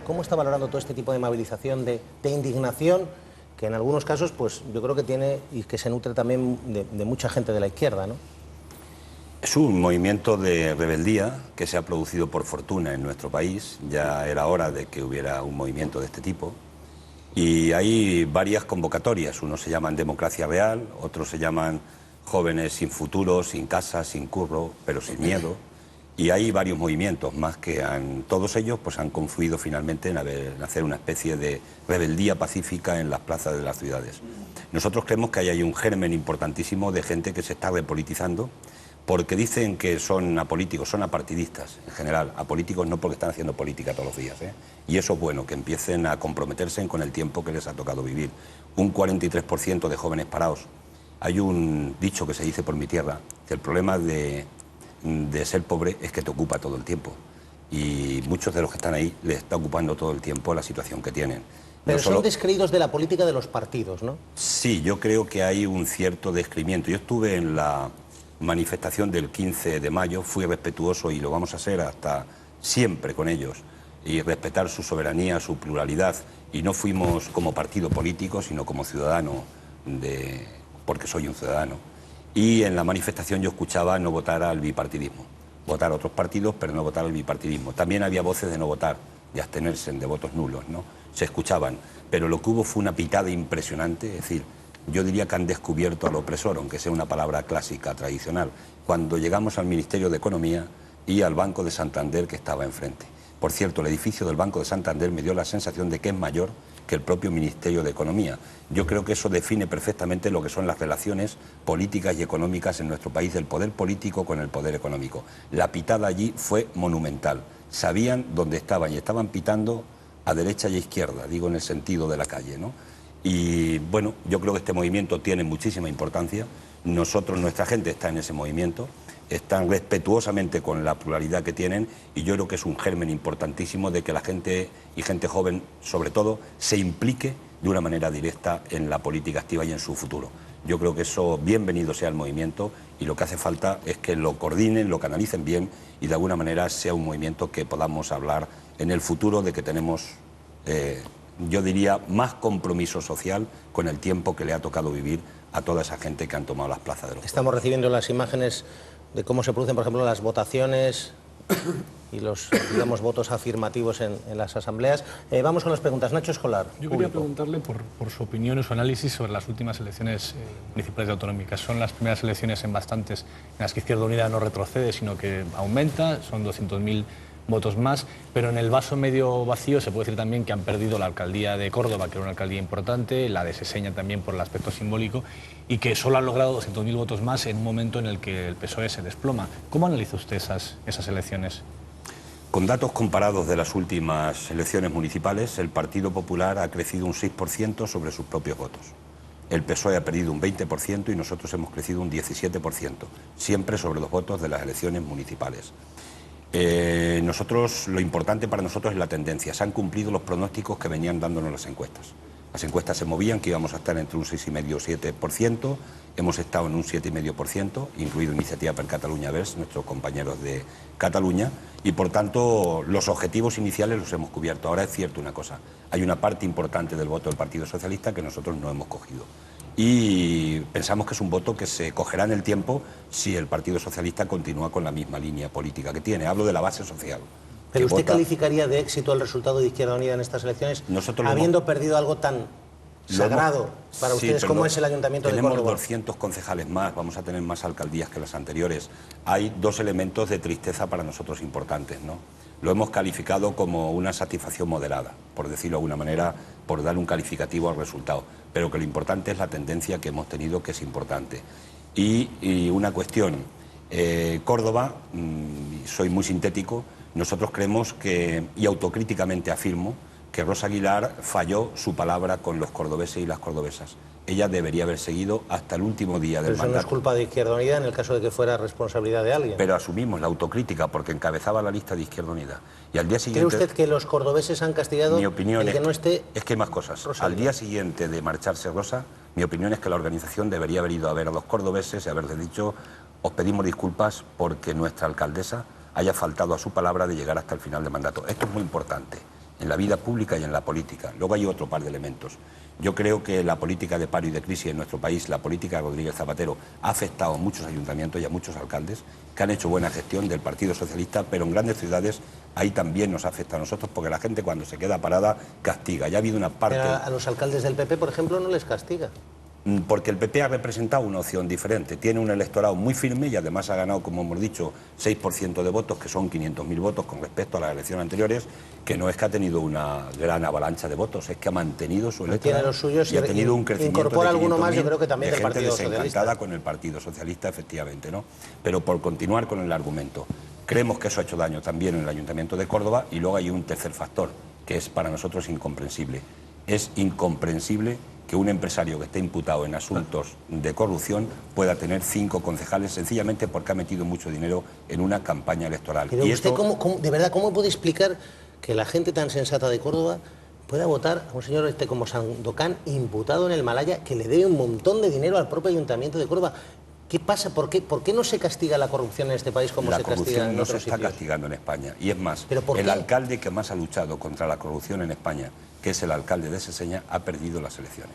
¿Cómo está valorando todo este tipo de movilización, de indignación, que en algunos casos, pues yo creo que tiene y que se nutre también de mucha gente de la izquierda, ¿no? Es un movimiento de rebeldía que se ha producido por fortuna en nuestro país. Ya era hora de que hubiera un movimiento de este tipo. Y hay varias convocatorias. Unos se llaman Democracia Real, otros se llaman Jóvenes sin futuro, sin casa, sin curro, pero sin miedo. Y hay varios movimientos más que todos ellos pues han confluido finalmente en hacer una especie de rebeldía pacífica en las plazas de las ciudades. Nosotros creemos que ahí hay un germen importantísimo de gente que se está repolitizando, porque dicen que son apolíticos, son apartidistas en general, apolíticos no porque están haciendo política todos los días, ¿eh? Y eso es bueno, que empiecen a comprometerse con el tiempo que les ha tocado vivir. Un 43% de jóvenes parados. Hay un dicho que se dice por mi tierra, que el problema de ser pobre es que te ocupa todo el tiempo. Y muchos de los que están ahí les está ocupando todo el tiempo la situación que tienen. Pero son descreídos de la política de los partidos, ¿no? Sí, yo creo que hay un cierto descreimiento. Yo estuve en la manifestación del 15 de mayo, fui respetuoso y lo vamos a hacer hasta siempre con ellos, y respetar su soberanía, su pluralidad, y no fuimos como partido político, sino como ciudadano, porque soy un ciudadano. Y en la manifestación yo escuchaba no votar al bipartidismo, votar a otros partidos, pero no votar al bipartidismo. También había voces de no votar, de abstenerse, de votos nulos, ¿no? Se escuchaban, pero lo que hubo fue una pitada impresionante, es decir, yo diría que han descubierto al opresor, aunque sea una palabra clásica, tradicional, cuando llegamos al Ministerio de Economía y al Banco de Santander que estaba enfrente. Por cierto, el edificio del Banco de Santander me dio la sensación de que es mayor que el propio Ministerio de Economía. Yo creo que eso define perfectamente lo que son las relaciones políticas y económicas en nuestro país, del poder político con el poder económico. La pitada allí fue monumental. Sabían dónde estaban y estaban pitando a derecha y a izquierda, digo en el sentido de la calle, ¿no? Y bueno, yo creo que este movimiento tiene muchísima importancia. Nosotros, nuestra gente está en ese movimiento, están respetuosamente con la pluralidad que tienen, y yo creo que es un germen importantísimo de que la gente, y gente joven sobre todo, se implique de una manera directa en la política activa y en su futuro. Yo creo que eso, bienvenido sea el movimiento, y lo que hace falta es que lo coordinen, lo canalicen bien, y de alguna manera sea un movimiento que podamos hablar en el futuro de que tenemos, yo diría, más compromiso social con el tiempo que le ha tocado vivir a toda esa gente que han tomado las plazas de los Estamos recibiendo las imágenes de cómo se producen, por ejemplo, las votaciones y los, digamos, votos afirmativos en las asambleas. Vamos con las preguntas. Nacho Escolar. Yo quería preguntarle por su opinión y su análisis sobre las últimas elecciones municipales y autonómicas. Son las primeras elecciones en bastantes en las que Izquierda Unida no retrocede, sino que aumenta, son 200.000 votos más, pero en el vaso medio vacío se puede decir también que han perdido la alcaldía de Córdoba, que era una alcaldía importante, la de Seseña también por el aspecto simbólico, y que solo han logrado 200.000 votos más en un momento en el que el PSOE se desploma. ¿Cómo analiza usted esas elecciones? Con datos comparados de las últimas elecciones municipales, el Partido Popular ha crecido un 6% sobre sus propios votos. El PSOE ha perdido un 20% y nosotros hemos crecido un 17%, siempre sobre los votos de las elecciones municipales. Lo importante para nosotros es la tendencia. Se han cumplido los pronósticos que venían dándonos las encuestas. Las encuestas se movían que íbamos a estar entre un 6,5 y 7%, hemos estado en un 7,5%, incluido Iniciativa per Catalunya Verds, nuestros compañeros de Cataluña, y por tanto los objetivos iniciales los hemos cubierto. Ahora es cierto una cosa, hay una parte importante del voto del Partido Socialista que nosotros no hemos cogido. Y pensamos que es un voto que se cogerá en el tiempo si el Partido Socialista continúa con la misma línea política que tiene. Hablo de la base social. ¿Pero usted calificaría de éxito el resultado de Izquierda Unida en estas elecciones, habiendo perdido algo tan sagrado para ustedes como es el Ayuntamiento de Córdoba? Tenemos 200 concejales más, vamos a tener más alcaldías que las anteriores. Hay dos elementos de tristeza para nosotros importantes, ¿no? Lo hemos calificado como una satisfacción moderada, por decirlo de alguna manera, por dar un calificativo al resultado. Pero que lo importante es la tendencia que hemos tenido, que es importante. Y una cuestión, Córdoba, soy muy sintético, nosotros creemos que, y autocríticamente afirmo, que Rosa Aguilar falló su palabra con los cordobeses y las cordobesas. Ella debería haber seguido hasta el último día del mandato. Pero eso no es culpa de Izquierda Unida en el caso de que fuera responsabilidad de alguien. Pero asumimos la autocrítica porque encabezaba la lista de Izquierda Unida. Y al día siguiente... ¿Cree usted que los cordobeses han castigado mi opinión el que no esté? Es que hay más cosas. Rosa al Aguilar. día siguiente de marcharse Rosa, mi opinión es que la organización debería haber ido a ver a los cordobeses y haberles dicho: os pedimos disculpas porque nuestra alcaldesa haya faltado a su palabra de llegar hasta el final de mandato. Esto es muy importante. en la vida pública y en la política. Luego hay otro par de elementos. Yo creo que la política de paro y de crisis en nuestro país, la política de Rodríguez Zapatero, ha afectado a muchos ayuntamientos y a muchos alcaldes que han hecho buena gestión del Partido Socialista, pero en grandes ciudades ahí también nos afecta a nosotros, porque la gente cuando se queda parada castiga. Ya ha habido una parte... Pero a los alcaldes del PP, por ejemplo, no les castiga. Porque el PP ha representado una opción diferente. Tiene un electorado muy firme y además ha ganado, como hemos dicho, 6% de votos, que son 500.000 votos con respecto a las elecciones anteriores, que no es que ha tenido una gran avalancha de votos, es que ha mantenido su electorado. Tiene los suyos y ha tenido un crecimiento incorpora de alguno más, yo 500.000 creo que también de del gente Partido desencantada Socialista. con el Partido Socialista, efectivamente, ¿no? Pero por continuar con el argumento, creemos que eso ha hecho daño también en el Ayuntamiento de Córdoba, y luego hay un tercer factor, que es para nosotros incomprensible. Es incomprensible que un empresario que esté imputado en asuntos de corrupción pueda tener 5 concejales sencillamente porque ha metido mucho dinero en una campaña electoral. Pero y usted, esto... de verdad, ¿cómo puede explicar que la gente tan sensata de Córdoba pueda votar a un señor como Sandokan, imputado en el Malaya, que le debe un montón de dinero al propio Ayuntamiento de Córdoba? ¿Qué pasa? ¿Por qué no se castiga la corrupción en este país como se castiga en no otros se está sitios? castigando en España. Y es más, ¿Pero por el qué? alcalde que más ha luchado contra la corrupción en España, que es el alcalde de Seseña, ha perdido las elecciones.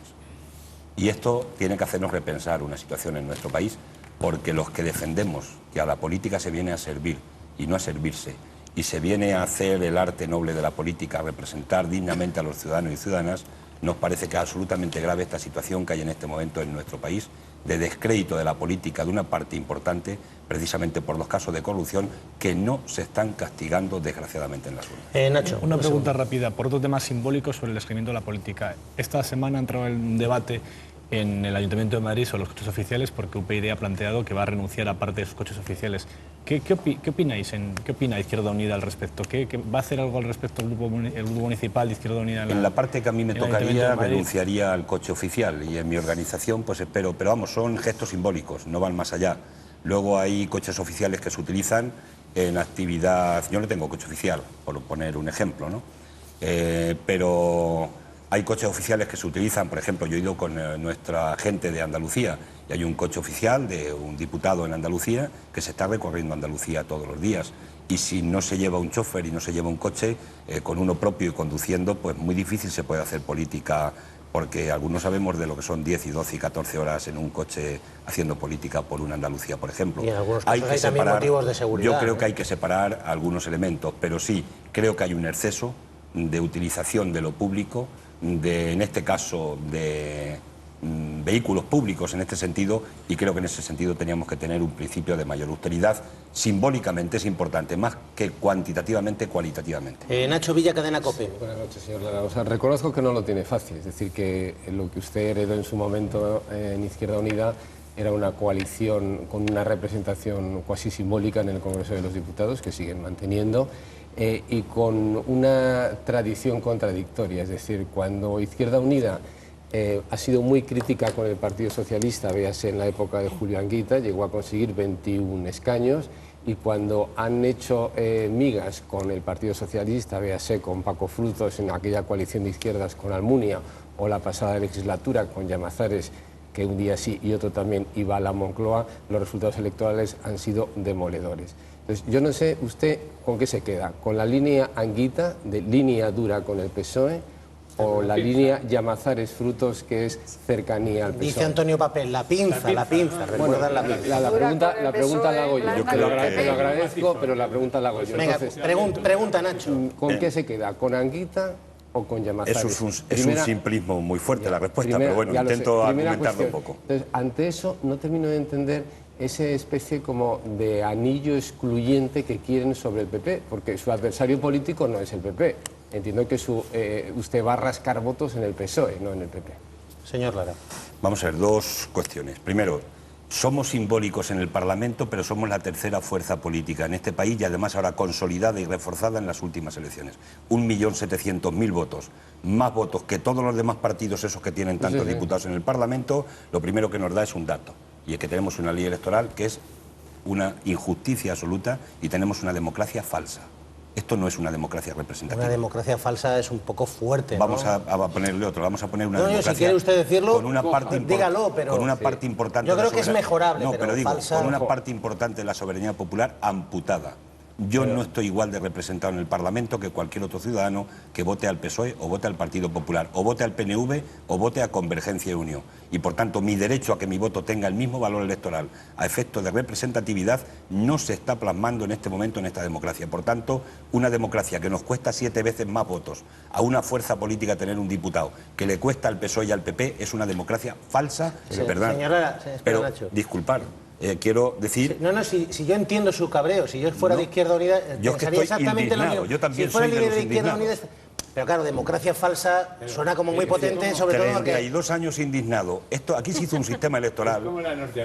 Y esto tiene que hacernos repensar una situación en nuestro país, porque los que defendemos que a la política se viene a servir y no a servirse, y se viene a hacer el arte noble de la política, a representar dignamente a los ciudadanos y ciudadanas, nos parece que es absolutamente grave esta situación que hay en este momento en nuestro país, de descrédito de la política de una parte importante, precisamente por los casos de corrupción que no se están castigando desgraciadamente en las urnas. Nacho, una pregunta rápida, por otro tema simbólico sobre el descremento de la política. Esta semana ha entrado en un debate en el Ayuntamiento de Madrid sobre los coches oficiales, porque UPyD ha planteado que va a renunciar a parte de sus coches oficiales. ¿Qué opináis? ¿Qué opina Izquierda Unida al respecto? ¿Va a hacer algo al respecto el grupo municipal de Izquierda Unida? En la parte que a mí me tocaría, renunciaría al coche oficial, y en mi organización pues espero, pero vamos, son gestos simbólicos, no van más allá. Luego hay coches oficiales que se utilizan en actividad... Yo no tengo coche oficial, por poner un ejemplo, ¿no? Pero hay coches oficiales que se utilizan, por ejemplo, yo he ido con nuestra gente de Andalucía y hay un coche oficial de un diputado en Andalucía que se está recorriendo Andalucía todos los días. Y si no se lleva un chofer y no se lleva un coche, con uno propio y conduciendo, pues muy difícil se puede hacer política, porque algunos sabemos de lo que son 10 y 12 y 14 horas en un coche haciendo política por una Andalucía, por ejemplo. Y en algunos casos hay también motivos de seguridad. Yo creo que hay que separar algunos elementos, pero sí, creo que hay un exceso de utilización de lo público, en este caso de vehículos públicos en este sentido, y creo que en ese sentido teníamos que tener un principio de mayor austeridad. Simbólicamente es importante, más que cuantitativamente, cualitativamente. Nacho Villa, Cadena COPE. Buenas noches, señor Lara. O sea, reconozco que no lo tiene fácil, es decir, que lo que usted heredó en su momento en Izquierda Unida era una coalición con una representación cuasi simbólica en el Congreso de los Diputados, que siguen manteniendo, y con una tradición contradictoria. Es decir, cuando Izquierda Unida ha sido muy crítica con el Partido Socialista, véase en la época de Julio Anguita, llegó a conseguir 21 escaños, y cuando han hecho migas con el Partido Socialista, véase con Paco Frutos en aquella coalición de izquierdas con Almunia, o la pasada legislatura con Llamazares, que un día sí y otro también iba a la Moncloa, los resultados electorales han sido demoledores. Entonces, yo no sé usted con qué se queda, con la línea Anguita, de línea dura con el PSOE, o la línea Llamazares Frutos, que es cercanía al PSOE. Dice Antonio Papel, la pinza, recuerdan la pinza. La pregunta la hago yo. Te lo agradezco, pero la pregunta la hago yo. Venga, pregunta Nacho. ¿Con qué se queda? ¿Con Anguita o con Llamazares? Eso es un simplismo muy fuerte la respuesta, pero bueno, intento argumentarlo un poco. Entonces, ante eso no termino de entender esa especie como de anillo excluyente que quieren sobre el PP, porque su adversario político no es el PP. Entiendo que usted va a rascar votos en el PSOE, no en el PP. Señor Lara. Vamos a ver, dos cuestiones. Primero, somos simbólicos en el Parlamento, pero somos la tercera fuerza política en este país, y además ahora consolidada y reforzada en las últimas elecciones. 1.700.000 votos, más votos que todos los demás partidos, esos que tienen tantos diputados en el Parlamento. Lo primero que nos da es un dato, y es que tenemos una ley electoral que es una injusticia absoluta, y tenemos una democracia falsa. Esto no es una democracia representativa. Una democracia falsa es un poco fuerte, ¿no? Vamos a ponerle otro, vamos a poner una democracia... Si quiere usted decirlo, con una parte dígalo, pero... Con una parte importante... Yo creo que es mejorable, no, pero digo, falsa... con una parte importante de la soberanía popular amputada. Yo no estoy igual de representado en el Parlamento que cualquier otro ciudadano que vote al PSOE o vote al Partido Popular, o vote al PNV o vote a Convergencia y Unión. Y por tanto, mi derecho a que mi voto tenga el mismo valor electoral a efectos de representatividad no se está plasmando en este momento en esta democracia. Por tanto, una democracia que nos cuesta 7 veces más votos a una fuerza política tener un diputado que le cuesta al PSOE y al PP es una democracia falsa. Pero disculpar. Quiero decir... Si yo entiendo su cabreo, si yo fuera de Izquierda Unida, pensaría exactamente lo mismo. Yo también si fuera soy líder de Izquierda Unida... Pero claro, democracia falsa suena como muy potente, sobre todo porque... 32 años indignado. Aquí se hizo un sistema electoral.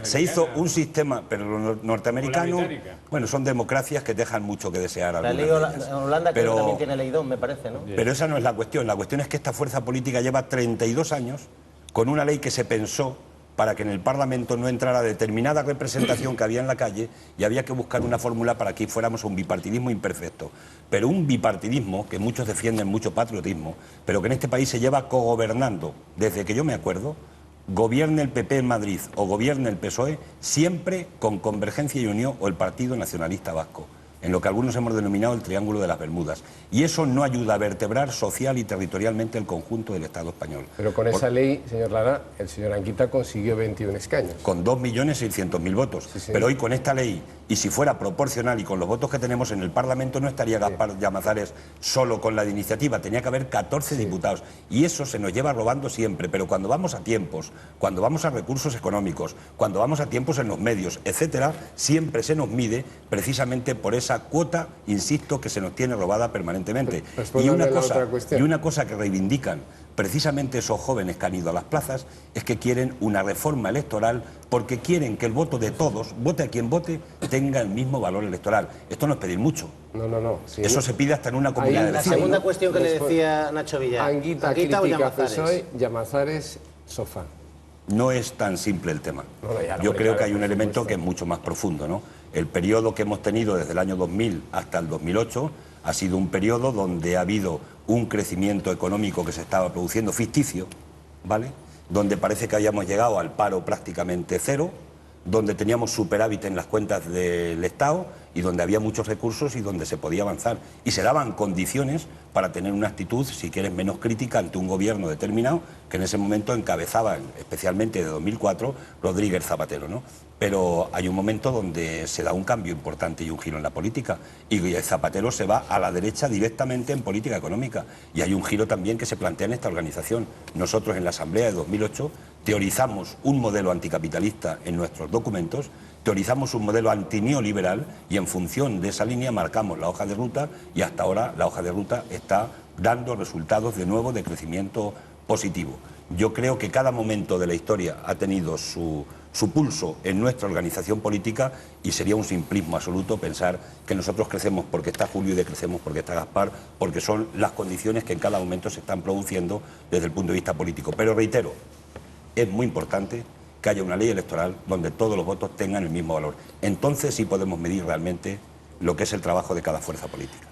Se hizo un sistema, pero los norteamericanos... Bueno, son democracias que dejan mucho que desear. La ley Holanda creo que también tiene ley 2, me parece, ¿no? Pero esa no es la cuestión. La cuestión es que esta fuerza política lleva 32 años con una ley que se pensó para que en el Parlamento no entrara determinada representación que había en la calle y había que buscar una fórmula para que fuéramos a un bipartidismo imperfecto. Pero un bipartidismo, que muchos defienden mucho patriotismo, pero que en este país se lleva cogobernando desde que yo me acuerdo, gobierne el PP en Madrid o gobierne el PSOE, siempre con Convergencia y Unión o el Partido Nacionalista Vasco, en lo que algunos hemos denominado el Triángulo de las Bermudas. Y eso no ayuda a vertebrar social y territorialmente el conjunto del Estado español. Pero con esa ley, señor Lara, el señor Anguita consiguió 21 escaños. Con 2.600.000 votos. Sí. Pero hoy con esta ley, y si fuera proporcional y con los votos que tenemos en el Parlamento, no estaría Gaspar Llamazares solo con la de iniciativa, tenía que haber 14 diputados. Y eso se nos lleva robando siempre, pero cuando vamos a tiempos, cuando vamos a recursos económicos, cuando vamos a tiempos en los medios, etcétera, siempre se nos mide precisamente por esa cuota, insisto, que se nos tiene robada permanentemente. Y una cosa que reivindican precisamente esos jóvenes que han ido a las plazas es que quieren una reforma electoral porque quieren que el voto de todos, vote a quien vote, tenga el mismo valor electoral. Esto no es pedir mucho. No. Sí, eso se pide hasta en una comunidad de vecinos. La segunda cuestión que le decía Nacho Villar. Anguita critica PSOE, Llamazares, sofá. No es tan simple el tema. Yo creo que hay un elemento que es mucho más profundo, ¿no? El periodo que hemos tenido desde el año 2000 hasta el 2008 ha sido un periodo donde ha habido un crecimiento económico que se estaba produciendo ficticio, ¿vale? Donde parece que habíamos llegado al paro prácticamente cero, donde teníamos superávit en las cuentas del Estado y donde había muchos recursos y donde se podía avanzar. Y se daban condiciones para tener una actitud, si quieres, menos crítica ante un gobierno determinado que en ese momento encabezaba, especialmente de 2004, Rodríguez Zapatero, ¿no? Pero hay un momento donde se da un cambio importante y un giro en la política y Zapatero se va a la derecha directamente en política económica y hay un giro también que se plantea en esta organización. Nosotros en la Asamblea de 2008 teorizamos un modelo anticapitalista en nuestros documentos, teorizamos un modelo antineoliberal y en función de esa línea marcamos la hoja de ruta y hasta ahora la hoja de ruta está dando resultados de nuevo de crecimiento positivo. Yo creo que cada momento de la historia ha tenido su pulso en nuestra organización política y sería un simplismo absoluto pensar que nosotros crecemos porque está Julio y decrecemos porque está Gaspar, porque son las condiciones que en cada momento se están produciendo desde el punto de vista político. Pero reitero, es muy importante que haya una ley electoral donde todos los votos tengan el mismo valor. Entonces sí podemos medir realmente lo que es el trabajo de cada fuerza política.